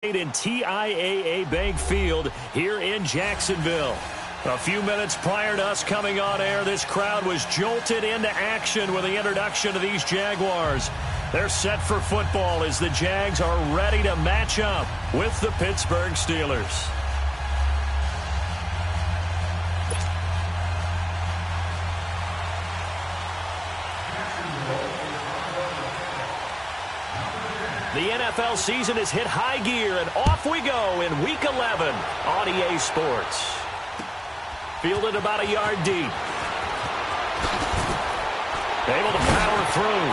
in TIAA Bank Field here in Jacksonville. A few minutes prior to us coming on air, this crowd was jolted into action with the introduction of these Jaguars. They're set for football as the Jags are ready to match up with the Pittsburgh Steelers. The NFL season has hit high gear, and off we go in Week 11 on EA Sports. Fielded about a yard deep. Able to power through.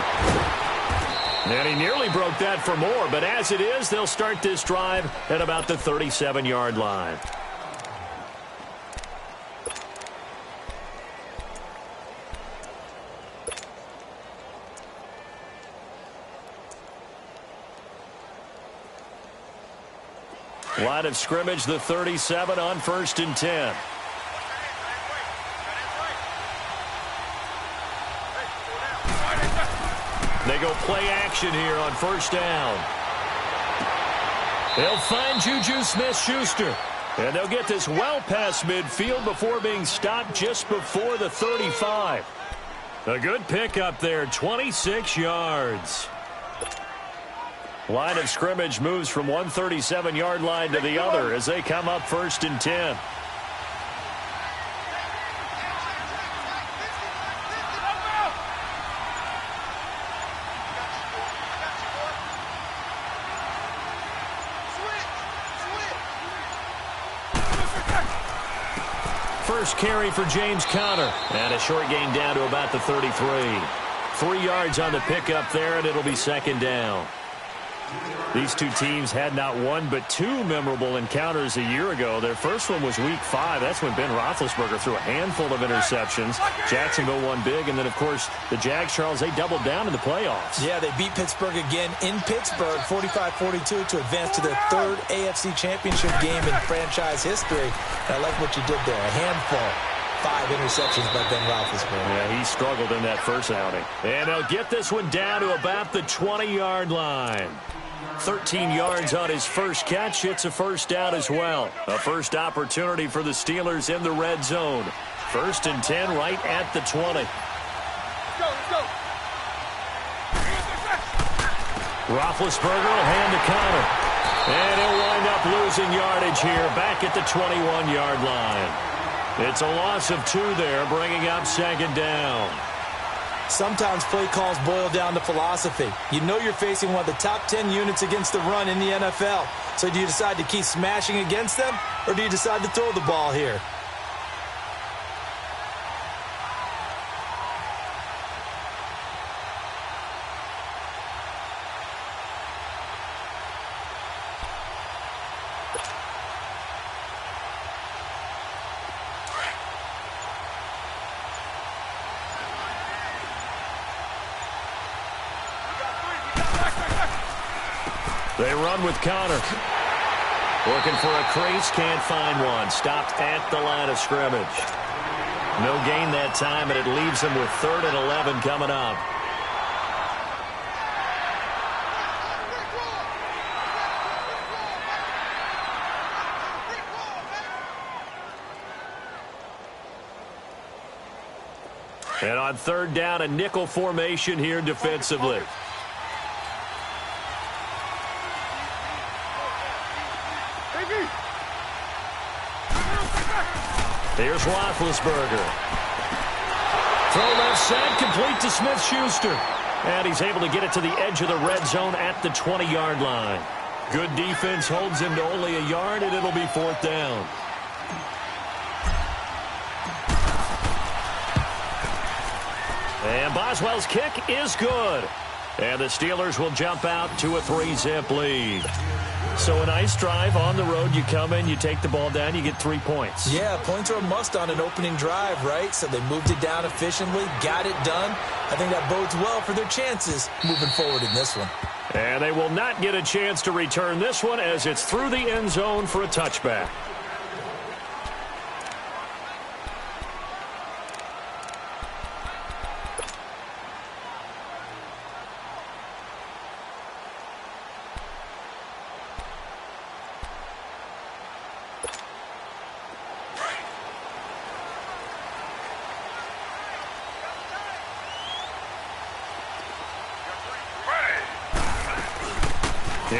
And he nearly broke that for more, but as it is, they'll start this drive at about the 37-yard line. Line of scrimmage, the 37 on 1st and 10. They go play action here on 1st down. They'll find Juju Smith-Schuster. And they'll get this well past midfield before being stopped just before the 35. A good pickup there, 26 yards. Line of scrimmage moves from one 37-yard line to the other as they come up 1st and 10. First carry for James Conner. And a short gain down to about the 33. 3 yards on the pickup there, and it'll be 2nd down. These two teams had not one but two memorable encounters a year ago. Their first one was Week 5. That's when Ben Roethlisberger threw a handful of interceptions. Jacksonville won big, and then, of course, the Jags, Charles, they doubled down in the playoffs. Yeah, they beat Pittsburgh again in Pittsburgh, 45-42, to advance to their 3rd AFC Championship game in franchise history. And I like what you did there, a handful. 5 interceptions by Ben Roethlisberger. Yeah, he struggled in that first outing. And they'll get this one down to about the 20-yard line. 13 yards on his first catch. It's a 1st down as well. A first opportunity for the Steelers in the red zone. 1st and 10 right at the 20. Let's go. Roethlisberger will hand to Conner. And he'll wind up losing yardage here back at the 21-yard line. It's a loss of 2 there, bringing up 2nd down. Sometimes play calls boil down to philosophy. You know you're facing one of the top 10 units against the run in the NFL. So do you decide to keep smashing against them, or do you decide to throw the ball here? They run with Conner. Looking for a crease, can't find one. Stopped at the line of scrimmage. No gain that time, and it leaves them with 3rd and 11 coming up. And on 3rd down, a nickel formation here defensively. Here's Roethlisberger. Throw left side, complete to Smith-Schuster. And he's able to get it to the edge of the red zone at the 20-yard line. Good defense holds him to only a yard, and it'll be 4th down. And Boswell's kick is good. And the Steelers will jump out to a 3-zip lead. So a nice drive on the road. You come in, you take the ball down, you get 3 points. Yeah, points are a must on an opening drive, right? So they moved it down efficiently, got it done. I think that bodes well for their chances moving forward in this one. And they will not get a chance to return this one as it's through the end zone for a touchback.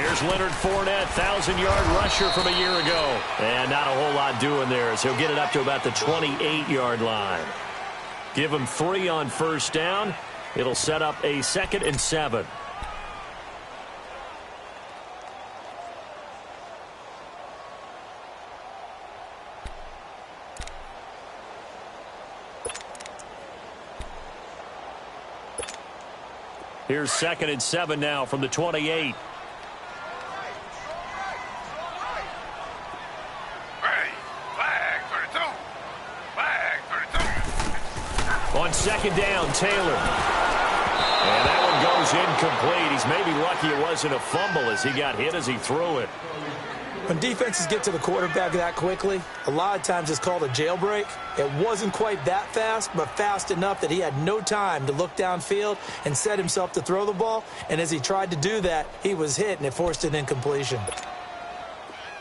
Here's Leonard Fournette, 1,000-yard rusher from a year ago. And not a whole lot doing there, so he'll get it up to about the 28-yard line. Give him 3 on first down. It'll set up a 2nd and 7. Here's 2nd and 7 now from the 28. On 2nd down, Taylor. And that one goes incomplete. He's maybe lucky it wasn't a fumble as he got hit as he threw it. When defenses get to the quarterback that quickly, a lot of times it's called a jailbreak. It wasn't quite that fast, but fast enough that he had no time to look downfield and set himself to throw the ball. And as he tried to do that, he was hit, and it forced an incompletion.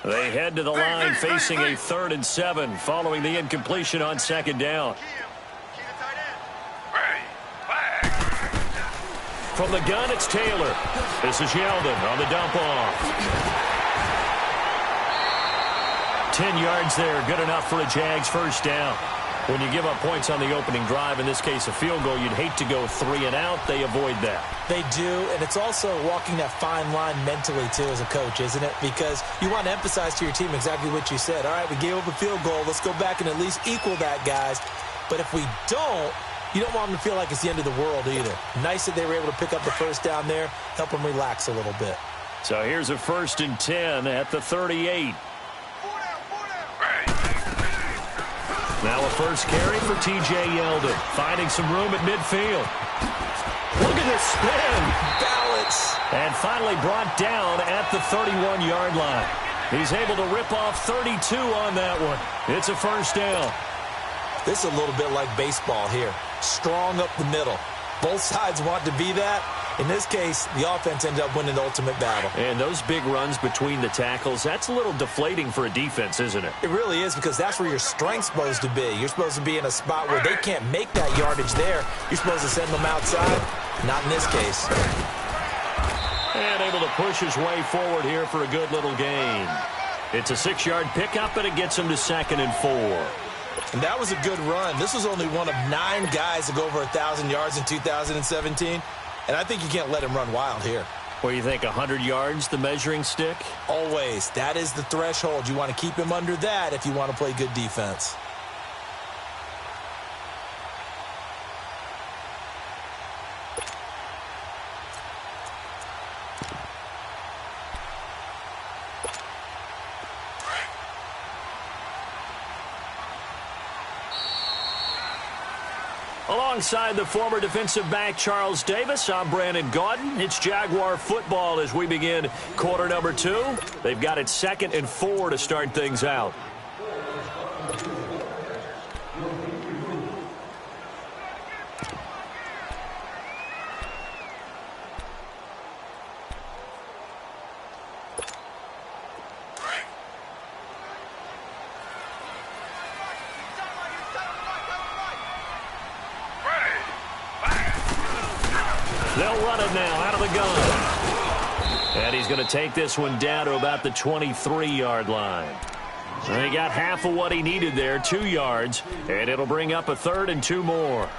They head to the line facing a 3rd and 7 following the incompletion on 2nd down. From the gun, it's Taylor. This is Yeldon on the dump off. 10 yards there, good enough for a Jags first down. When you give up points on the opening drive, in this case a field goal, you'd hate to go 3 and out. They avoid that. They do, and it's also walking that fine line mentally, too, as a coach, isn't it? Because you want to emphasize to your team exactly what you said. All right, we gave up a field goal. Let's go back and at least equal that, guys. But if we don't, you don't want them to feel like it's the end of the world either. Nice that they were able to pick up the first down there, help them relax a little bit. So here's a 1st and 10 at the 38. Now a first carry for T.J. Yeldon, finding some room at midfield. Look at this spin. Balance. And finally brought down at the 31-yard line. He's able to rip off 32 on that one. It's a first down. This is a little bit like baseball here. Strong up the middle. Both sides want to be that. In this case, the offense ended up winning the ultimate battle. And those big runs between the tackles, that's a little deflating for a defense, isn't it? It really is, because that's where your strength's supposed to be. You're supposed to be in a spot where they can't make that yardage there. You're supposed to send them outside. Not in this case. And able to push his way forward here for a good little gain. It's a 6-yard pickup, and it gets him to 2nd and 4. And that was a good run. This was only one of 9 guys to go over 1,000 yards in 2017. And I think you can't let him run wild here. Well, you think 100 yards, the measuring stick? Always. That is the threshold. You want to keep him under that if you want to play good defense. Alongside the former defensive back Charles Davis, I'm Brandon Gaudin. It's Jaguar football as we begin quarter number 2. They've got it 2nd and 4 to start things out. They'll run it now out of the gun. And he's going to take this one down to about the 23-yard line. And he got half of what he needed there, 2 yards. And it'll bring up a 3rd and 2 more.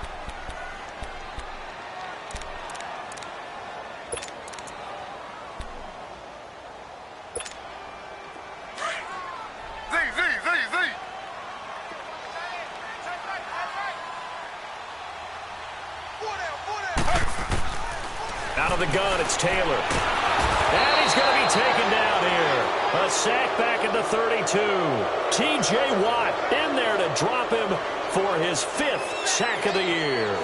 Out of the gun, it's Taylor. And he's going to be taken down here. A sack back at the 32. T.J. Watt in there to drop him for his 5th sack of the year.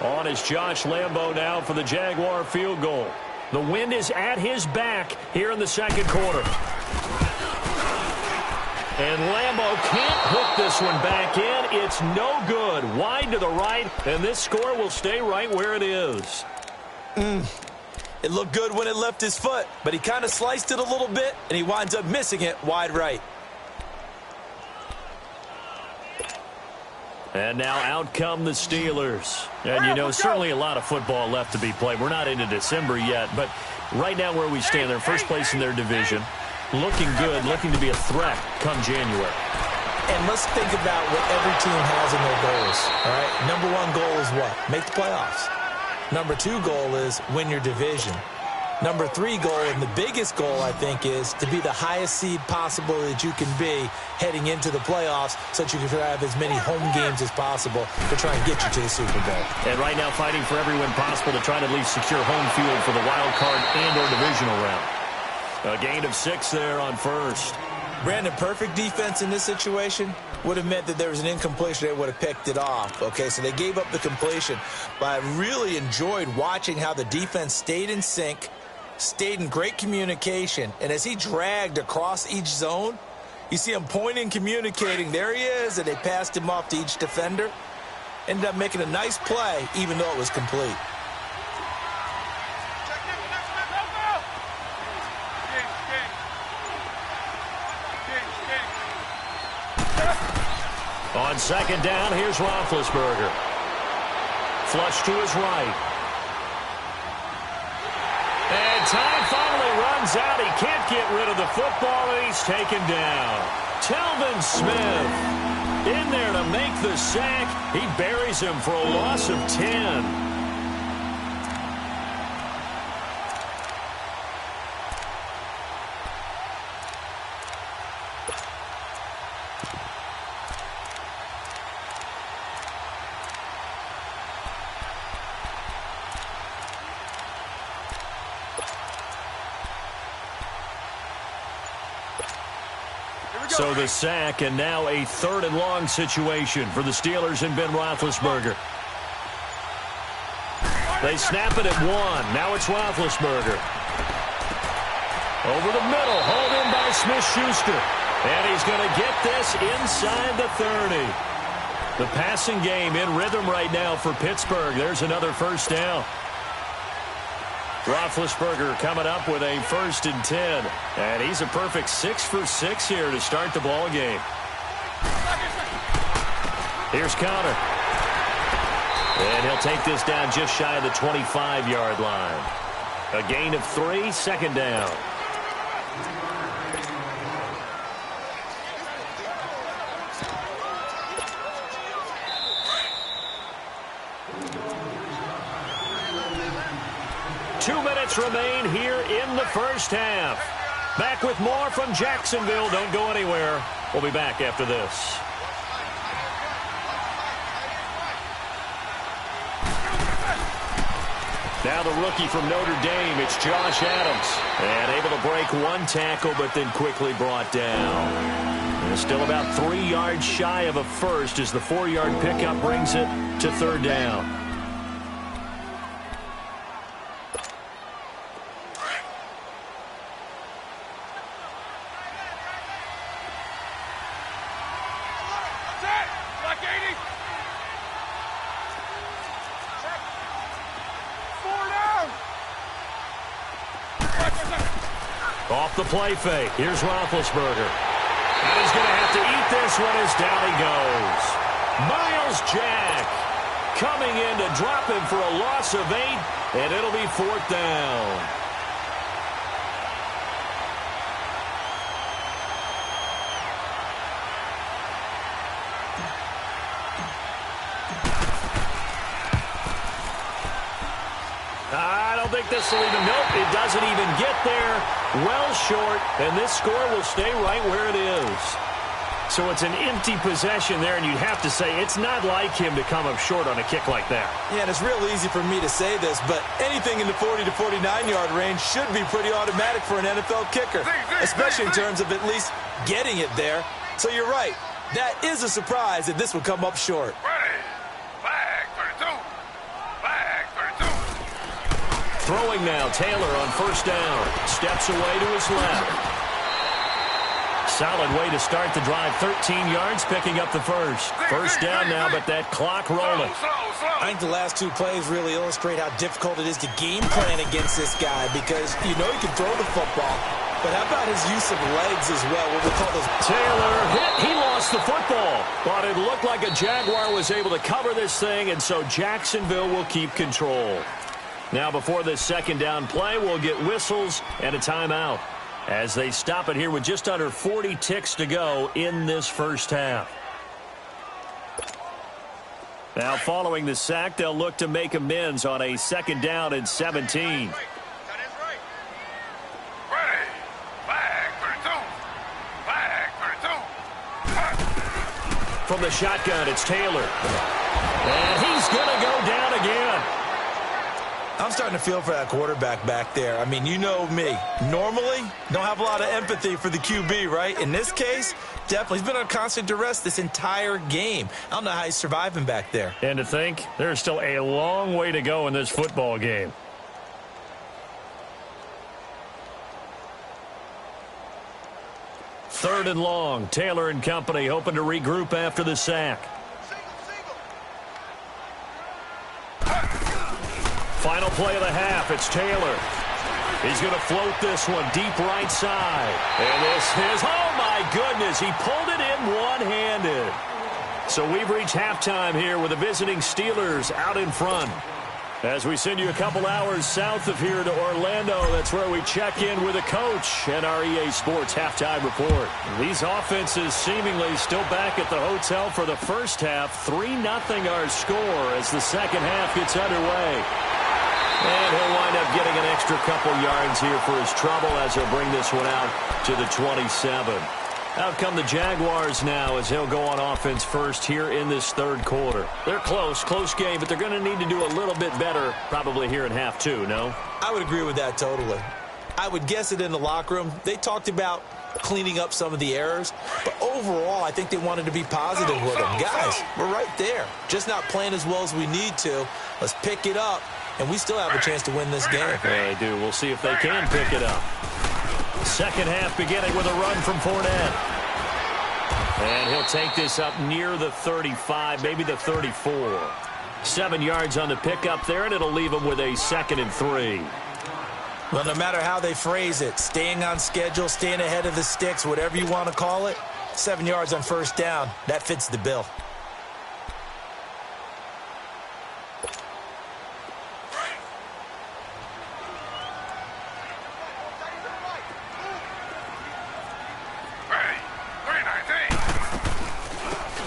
On is Josh Lambo now for the Jaguar field goal. The wind is at his back here in the 2nd quarter. And Lambo can't hook this one back in. It's no good. Wide to the right, and this score will stay right where it is. It looked good when it left his foot, but he kind of sliced it a little bit, and he winds up missing it wide right. And now out come the Steelers. And, you know, certainly a lot of football left to be played. We're not into December yet, but right now where we stand, they're first place in their division. Looking good, looking to be a threat come January. And let's think about what every team has in their goals, all right? Number one goal is what? Make the playoffs. Number two goal is win your division. Number three goal, and the biggest goal, I think, is to be the highest seed possible that you can be heading into the playoffs so that you can have as many home games as possible to try and get you to the Super Bowl. And right now fighting for every win possible to try to at least secure home field for the wild card and or divisional round. A gain of 6 there on first. Brandon, perfect defense in this situation would have meant that there was an incompletion. They would have picked it off. Okay, so they gave up the completion. But I really enjoyed watching how the defense stayed in sync, stayed in great communication, and as he dragged across each zone, you see him pointing, communicating. There he is, and they passed him off to each defender. Ended up making a nice play, even though it was complete. On second down, here's Roethlisberger. Flush to his right. And time finally runs out. He can't get rid of the football, and he's taken down. Telvin Smith in there to make the sack. He buries him for a loss of 10. So the sack, and now a 3rd and long situation for the Steelers and Ben Roethlisberger. They snap it at 1. Now it's Roethlisberger. Over the middle, hauled in by Smith-Schuster. And he's going to get this inside the 30. The passing game in rhythm right now for Pittsburgh. There's another first down. Roethlisberger coming up with a 1st and 10. And he's a perfect 6 for 6 here to start the ball game. Here's Conner. And he'll take this down just shy of the 25-yard line. A gain of 3, 2nd down. Remain here in the first half. Back with more from Jacksonville. Don't go anywhere. We'll be back after this. Now the rookie from Notre Dame, it's Josh Adams. And able to break 1 tackle, but then quickly brought down. And still about 3 yards shy of a first as the 4-yard pickup brings it to 3rd down. Off the play fake. Here's Roethlisberger. And he's going to have to eat this one as down he goes. Miles Jack coming in to drop him for a loss of 8, and it'll be 4th down. I don't think this will even, nope, it doesn't even get there. Well short, and this score will stay right where it is. So it's an empty possession there, and you'd have to say it's not like him to come up short on a kick like that. Yeah, and it's real easy for me to say this, but anything in the 40 to 49-yard range should be pretty automatic for an NFL kicker, especially in terms of at least getting it there. So you're right. That is a surprise that this would come up short. Throwing now, Taylor on 1st down. Steps away to his left. Solid way to start the drive. 13 yards, picking up the first. 1st down now, but that clock rolling. I think the last 2 plays really illustrate how difficult it is to game plan against this guy because you know he can throw the football. But how about his use of legs as well? What we call those. Taylor hit. He lost the football. But it looked like a Jaguar was able to cover this thing, and so Jacksonville will keep control. Now, before this second down play, we'll get whistles and a timeout as they stop it here with just under 40 ticks to go in this first half. Now, following the sack, they'll look to make amends on a second down and 17. From the shotgun, it's Taylor. And he's going to go down again. I'm starting to feel for that quarterback back there. I mean, you know me. Normally, don't have a lot of empathy for the QB, right? In this case, definitely. He's been on constant duress this entire game. I don't know how he's surviving back there. And to think, there's still a long way to go in this football game. Third and long. Taylor and company hoping to regroup after the sack. Final play of the half. It's Taylor. He's going to float this one deep right side. And this is, oh my goodness, he pulled it in one-handed. So we've reached halftime here with the visiting Steelers out in front. As we send you a couple hours south of here to Orlando, that's where we check in with a coach and our EA Sports halftime report. These offenses seemingly still back at the hotel for the first half. 3-0 our score as the second half gets underway. And he'll wind up getting an extra couple yards here for his trouble as he'll bring this one out to the 27. Out come the Jaguars now as they'll go on offense first here in this third quarter. They're close game, but they're going to need to do a little bit better probably here in half two, no? I would agree with that totally. I would guess it in the locker room. They talked about cleaning up some of the errors, but overall I think they wanted to be positive with them. Guys, we're right there. Just not playing as well as we need to. Let's pick it up, and we still have a chance to win this game. Yeah, they do. We'll see if they can pick it up. Second half beginning with a run from Fournette. And he'll take this up near the 35, maybe the 34. 7 yards on the pickup there, and it'll leave him with a 2nd and 3. Well, no matter how they phrase it, staying on schedule, staying ahead of the sticks, whatever you want to call it, 7 yards on first down, that fits the bill.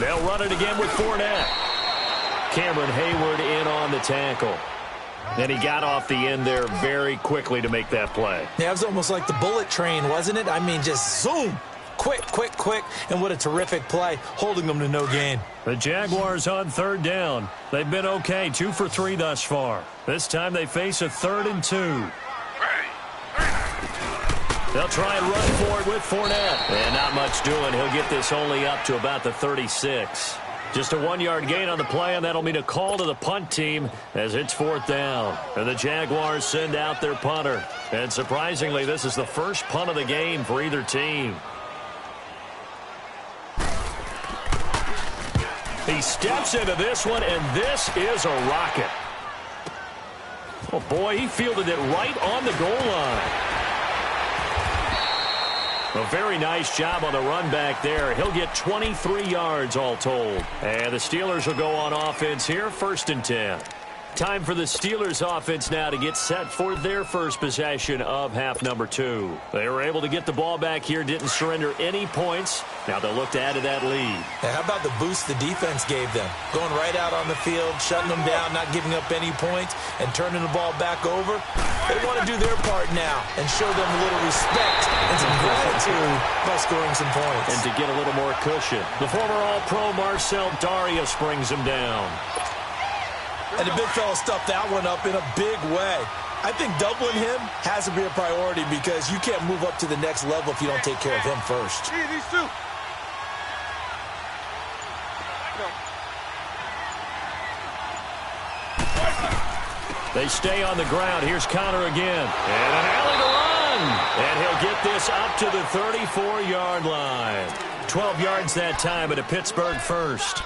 They'll run it again with Fournette. Cameron Hayward in on the tackle. And he got off the end there very quickly to make that play. Yeah, it was almost like the bullet train, wasn't it? I mean, just zoom. Quick. And what a terrific play, holding them to no gain. The Jaguars on third down. They've been okay, 2 for 3 thus far. This time they face a 3rd and 2. They'll try and run for it with Fournette. And not much doing. He'll get this only up to about the 36. Just a 1-yard gain on the play, and that'll mean a call to the punt team as it's 4th down. And the Jaguars send out their punter. And surprisingly, this is the first punt of the game for either team. He steps into this one, and this is a rocket. Oh, boy, he fielded it right on the goal line. A very nice job on the run back there. He'll get 23 yards all told. And the Steelers will go on offense here, 1st and 10. Time for the Steelers offense now to get set for their first possession of half number 2. They were able to get the ball back here, didn't surrender any points. Now they'll look to add to that lead. And how about the boost the defense gave them? Going right out on the field, shutting them down, not giving up any points, and turning the ball back over. They want to do their part now and show them a little respect and some gratitude by scoring some points. And to get a little more cushion. The former All-Pro Marcel Darius brings him down. And the big fella stuffed that one up in a big way. I think doubling him has to be a priority because you can't move up to the next level if you don't take care of him first. These two. They stay on the ground. Here's Connor again. And an alley to run. And he'll get this up to the 34-yard line. 12 yards that time at a Pittsburgh first.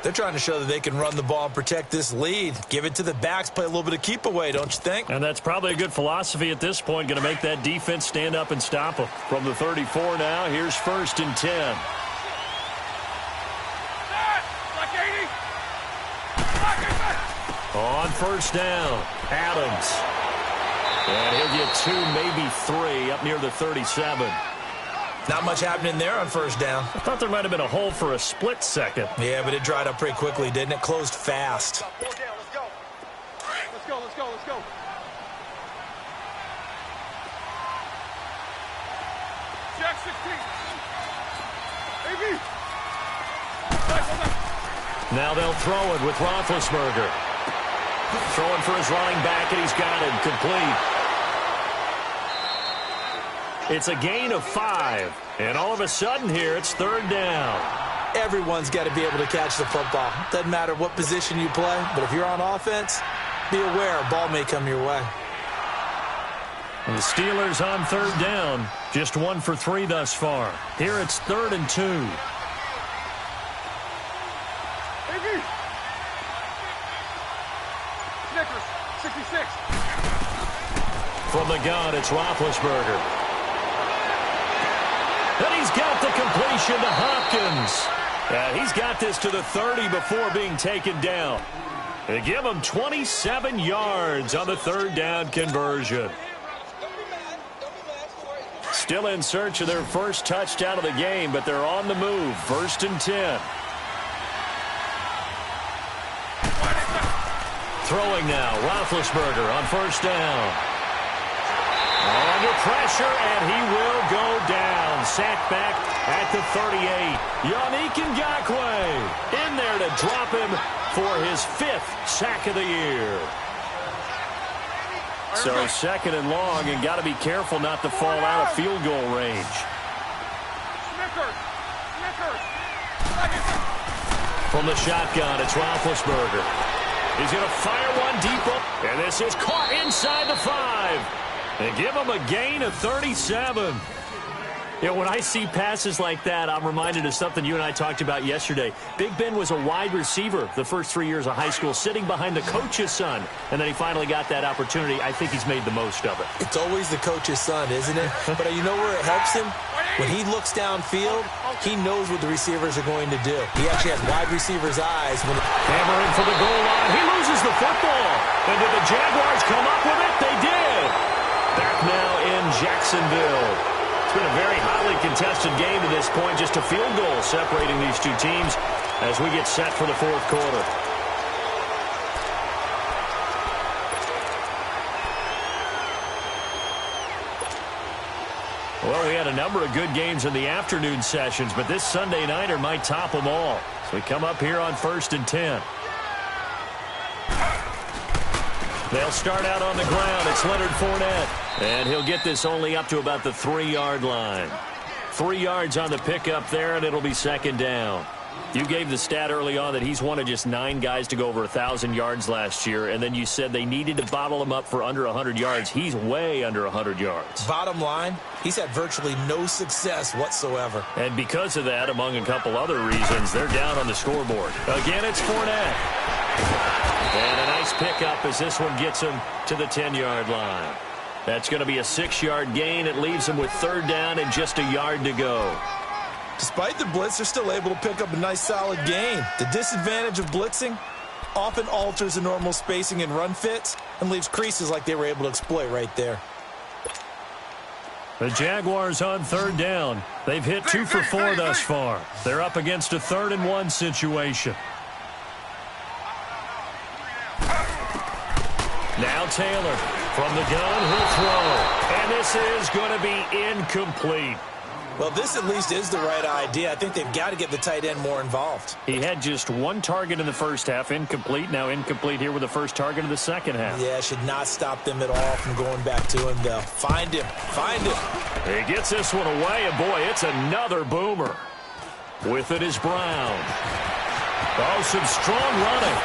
They're trying to show that they can run the ball and protect this lead. Give it to the backs, play a little bit of keep away, don't you think? And that's probably a good philosophy at this point, going to make that defense stand up and stop them. From the 34 now, here's 1st and 10. On 1st down, Adams. And he'll get 2, maybe 3, up near the 37. Not much happening there on 1st down. I thought there might have been a hole for a split second. Yeah, but it dried up pretty quickly, didn't it? Closed fast. Let's go. Let's go. Jack 16. AB. Now they'll throw it with Roethlisberger. Throwing for his running back, and he's got it complete. It's a gain of 5. And all of a sudden here, it's 3rd down. Everyone's got to be able to catch the football. Doesn't matter what position you play, but if you're on offense, be aware a ball may come your way. And the Steelers on 3rd down. Just 1 for 3 thus far. Here it's 3rd and 2. AB. Snickers, 66. From the gun, it's Roethlisberger. And he's got the completion to Hopkins. He's got this to the 30 before being taken down. They give him 27 yards on the 3rd down conversion. Still in search of their first touchdown of the game, but they're on the move. 1st and 10. Throwing now, Roethlisberger on 1st down. Under pressure, and he will go down. Sacked back at the 38. Yannick Ngakoue in there to drop him for his 5th sack of the year. So 2nd and long, and got to be careful not to fall out of field goal range. From the shotgun, it's Roethlisberger. He's going to fire one deep up, and this is caught inside the 5. And give him a gain of 37. You know, when I see passes like that, I'm reminded of something you and I talked about yesterday. Big Ben was a wide receiver the first 3 years of high school, sitting behind the coach's son. And then he finally got that opportunity. I think he's made the most of it. It's always the coach's son, isn't it? But you know where it helps him? When he looks downfield, he knows what the receivers are going to do. He actually has wide receivers' eyes. Hammering for the goal line. He loses the football. And did the Jaguars come up with it? They did. Back now in Jacksonville. It's been a very hotly contested game to this point. Just a field goal separating these two teams as we get set for the 4th quarter. Well, we had a number of good games in the afternoon sessions, but this Sunday nighter might top them all. So we come up here on 1st and 10. They'll start out on the ground. It's Leonard Fournette. And he'll get this only up to about the 3-yard line. 3 yards on the pickup there, and it'll be 2nd down. You gave the stat early on that he's one of just 9 guys to go over 1,000 yards last year, and then you said they needed to bottle him up for under 100 yards. He's way under 100 yards. Bottom line, he's had virtually no success whatsoever. And because of that, among a couple other reasons, they're down on the scoreboard. Again, it's Fournette. And a nice pickup as this one gets him to the 10-yard line. That's going to be a 6-yard gain. It leaves him with 3rd down and just a yard to go. Despite the blitz, they're still able to pick up a nice, solid gain. The disadvantage of blitzing often alters the normal spacing and run fits and leaves creases like they were able to exploit right there. The Jaguars on 3rd down. They've hit 2 for 4 thus far. They're up against a 3rd and 1 situation. Now Taylor from the gun, he'll throw. And this is going to be incomplete. Well, this at least is the right idea. I think they've got to get the tight end more involved. He had just 1 target in the first half, incomplete. Now incomplete here with the first target of the second half. Yeah, should not stop them at all from going back to him, though. Find him. Find him. He gets this one away, and boy, it's another boomer. With it is Brown. Oh, some strong running.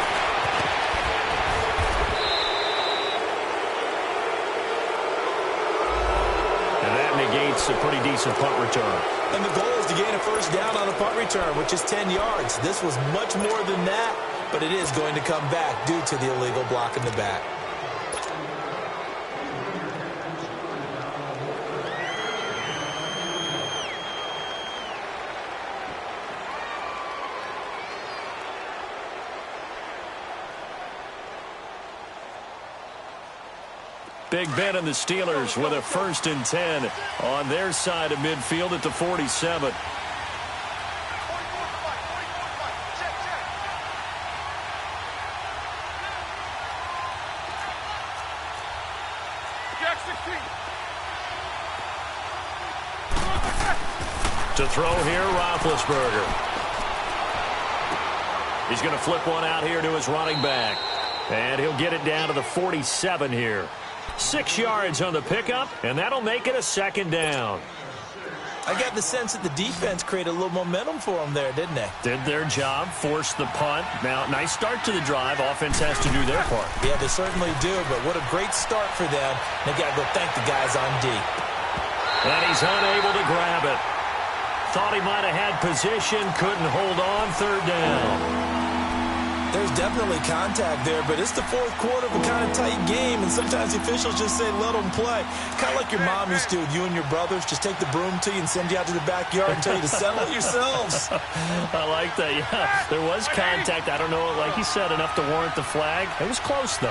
negates a pretty decent punt return. And the goal is to gain a first down on a punt return, which is 10 yards. This was much more than that, but it is going to come back due to the illegal block in the back. Big Ben and the Steelers with a 1st and 10 on their side of midfield at the 47. Jack 16. To throw here, Roethlisberger. He's going to flip one out here to his running back. And he'll get it down to the 47 here. 6 yards on the pickup, and that'll make it a 2nd down. I got the sense that the defense created a little momentum for them there, didn't they? Did their job, forced the punt. Now, nice start to the drive. Offense has to do their part. Yeah, they certainly do, but what a great start for them. They got to go thank the guys on D. And he's unable to grab it. Thought he might have had position, couldn't hold on, 3rd down. There's definitely contact there, but it's the 4th quarter of a kind of tight game, and sometimes the officials just say, let them play. Kind of like your mom used to with you and your brothers. Just take the broom to you and send you out to the backyard and tell you to settle it yourselves. I like that, yeah. There was contact. I don't know, like you said, enough to warrant the flag. It was close, though.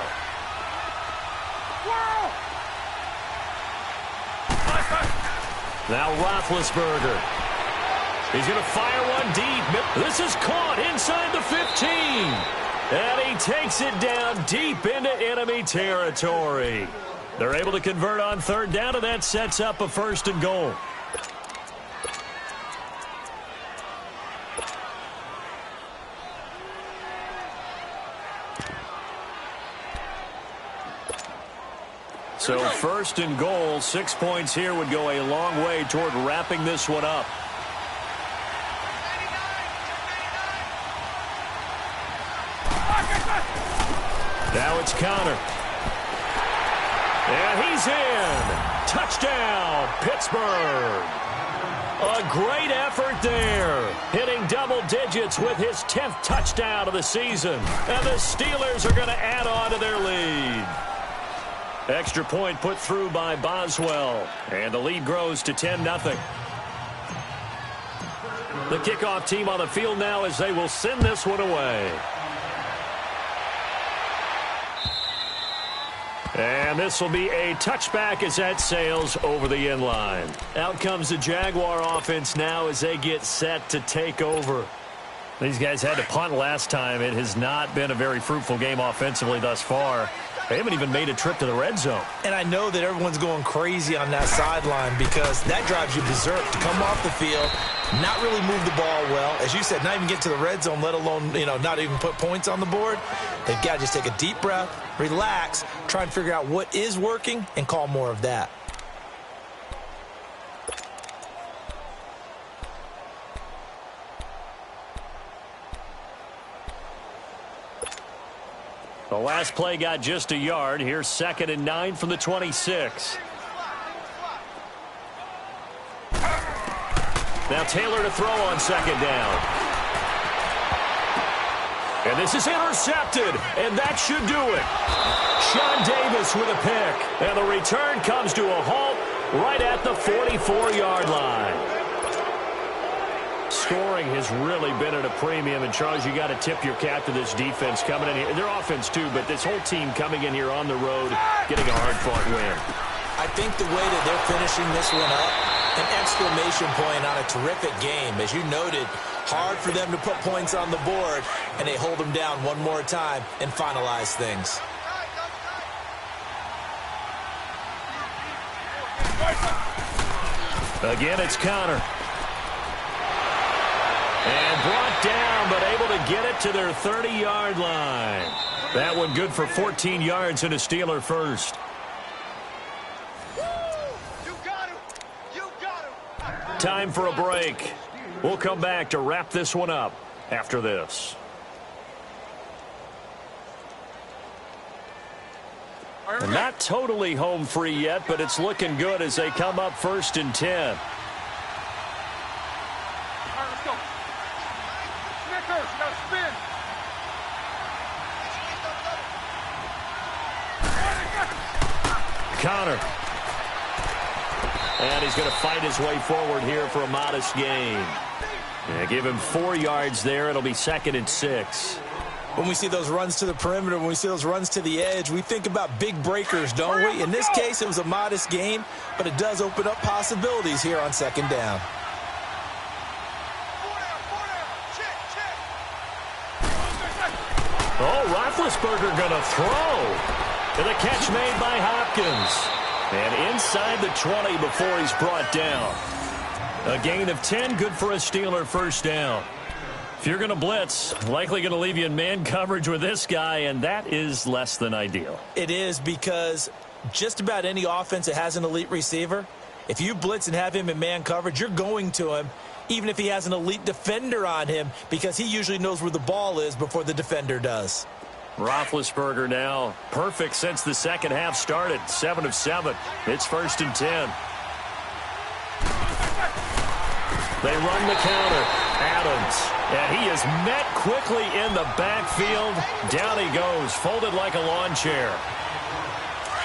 Now Roethlisberger. He's going to fire one deep. This is caught inside the 15. And he takes it down deep into enemy territory. They're able to convert on 3rd down, and that sets up a 1st and goal. So 1st and goal, 6 points here would go a long way toward wrapping this one up. Now it's Connor. And he's in. Touchdown, Pittsburgh. A great effort there. Hitting double digits with his 10th touchdown of the season. And the Steelers are going to add on to their lead. Extra point put through by Boswell. And the lead grows to 10-0. The kickoff team on the field now as they will send this one away. And this will be a touchback as that sails over the end line. Out comes the Jaguar offense now as they get set to take over. These guys had to punt last time. It has not been a very fruitful game offensively thus far. They haven't even made a trip to the red zone. And I know that everyone's going crazy on that sideline because that drives you berserk to come off the field, not really move the ball well. As you said, not even get to the red zone, let alone, not even put points on the board. They've got to just take a deep breath, relax, try and figure out what is working, and call more of that. The last play got just a yard. Here's 2nd and 9 from the 26. Now Taylor to throw on 2nd down. And this is intercepted, and that should do it. Sean Davis with a pick, and the return comes to a halt right at the 44-yard line. Scoring has really been at a premium, and Charles, you got to tip your cap to this defense coming in here. Their offense too, but this whole team coming in here on the road, getting a hard-fought win. I think the way that they're finishing this one up, an exclamation point on a terrific game. As you noted, hard for them to put points on the board, and they hold them down one more time and finalize things. Again, it's Connor. And brought down, but able to get it to their 30-yard line. That one good for 14 yards and a Steeler first. Time for a break. We'll come back to wrap this one up after this. All right, Not totally home free yet, but it's looking good as they come up 1st and 10. All right, let's go. Snickers, you gotta spin. Connor. And he's going to fight his way forward here for a modest gain. Yeah, give him 4 yards there. It'll be 2nd and 6. When we see those runs to the perimeter, when we see those runs to the edge, we think about big breakers, don't we? In this case, it was a modest gain, but it does open up possibilities here on 2nd down. Oh, Roethlisberger going to throw. And the catch made by Hopkins. And inside the 20 before he's brought down. A gain of 10, good for a Steeler 1st down. If you're going to blitz, likely going to leave you in man coverage with this guy, and that is less than ideal. It is, because just about any offense that has an elite receiver, if you blitz and have him in man coverage, you're going to him, even if he has an elite defender on him, because he usually knows where the ball is before the defender does. Roethlisberger now perfect since the second half started. 7 of 7. It's 1st and 10. They run the counter. Adams. And he is met quickly in the backfield. Down he goes, folded like a lawn chair.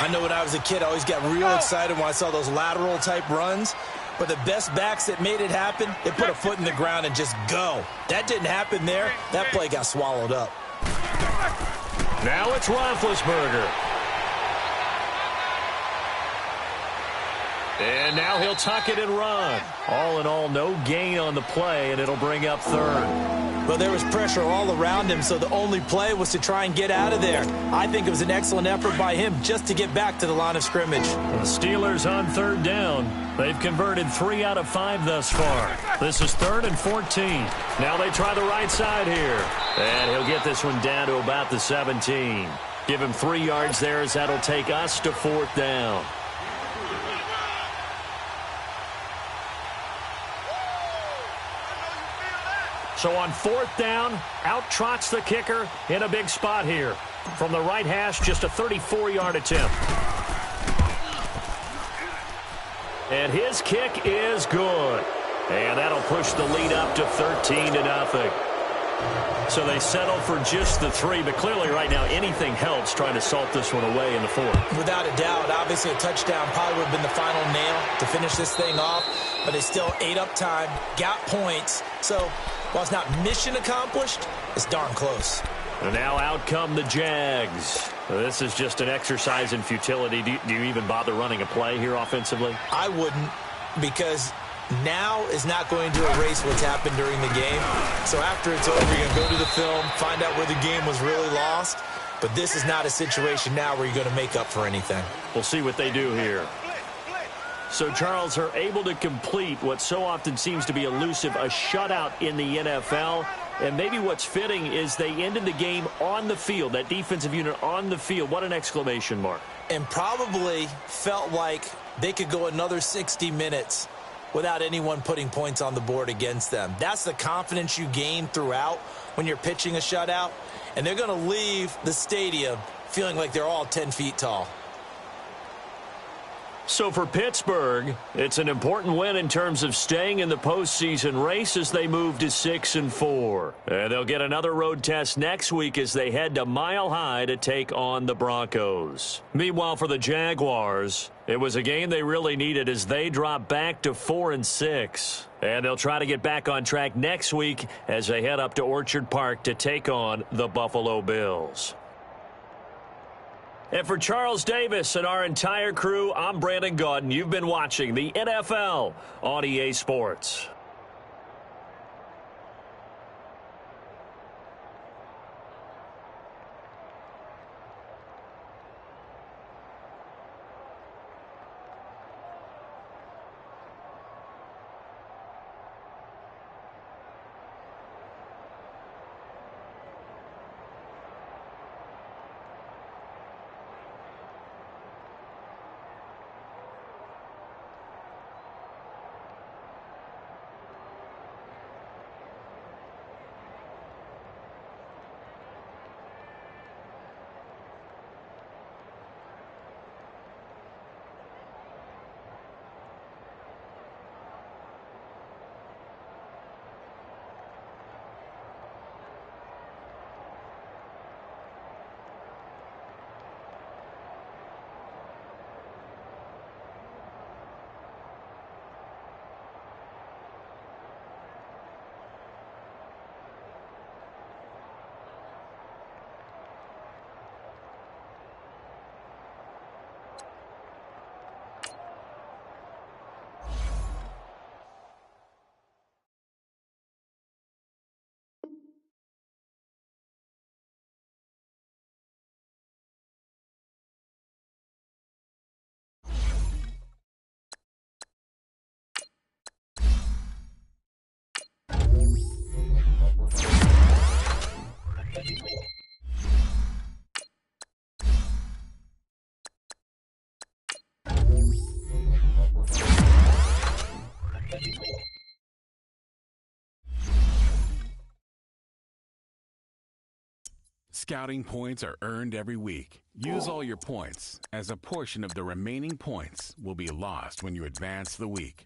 I know when I was a kid, I always got real excited when I saw those lateral type runs. But the best backs that made it happen, they put a foot in the ground and just go. That didn't happen there. That play got swallowed up. Now it's Roethlisberger. And now he'll tuck it and run. All in all, no gain on the play, and it'll bring up 3rd. Well, there was pressure all around him, so the only play was to try and get out of there. I think it was an excellent effort by him just to get back to the line of scrimmage. The Steelers on 3rd down. They've converted 3 out of 5 thus far. This is 3rd and 14. Now they try the right side here. And he'll get this one down to about the 17. Give him 3 yards there as that'll take us to 4th down. So on 4th down, out trots the kicker in a big spot here. From the right hash, just a 34-yard attempt. And his kick is good. And that'll push the lead up to 13-0. So they settle for just the 3, but clearly right now anything helps trying to salt this one away in the 4th. Without a doubt, obviously a touchdown probably would have been the final nail to finish this thing off, but they still ate up time, got points. So while it's not mission accomplished, it's darn close. And now out come the Jags. This is just an exercise in futility. Do you even bother running a play here offensively? I wouldn't, because now is not going to erase what's happened during the game. So after it's over, you're going to go to the film, find out where the game was really lost. But this is not a situation now where you're going to make up for anything. We'll see what they do here. So, Charles, are able to complete what so often seems to be elusive, a shutout in the NFL. And maybe what's fitting is they ended the game on the field, that defensive unit on the field. What an exclamation mark. And probably felt like they could go another 60 minutes without anyone putting points on the board against them. That's the confidence you gain throughout when you're pitching a shutout. And they're going to leave the stadium feeling like they're all 10 feet tall. So for Pittsburgh, it's an important win in terms of staying in the postseason race as they move to 6-4. And they'll get another road test next week as they head to Mile High to take on the Broncos. Meanwhile, for the Jaguars, it was a game they really needed as they drop back to 4-6. And they'll try to get back on track next week as they head up to Orchard Park to take on the Buffalo Bills. And for Charles Davis and our entire crew, I'm Brandon Gaudin. You've been watching the NFL on EA Sports. Scouting points are earned every week. Use all your points, as a portion of the remaining points will be lost when you advance the week.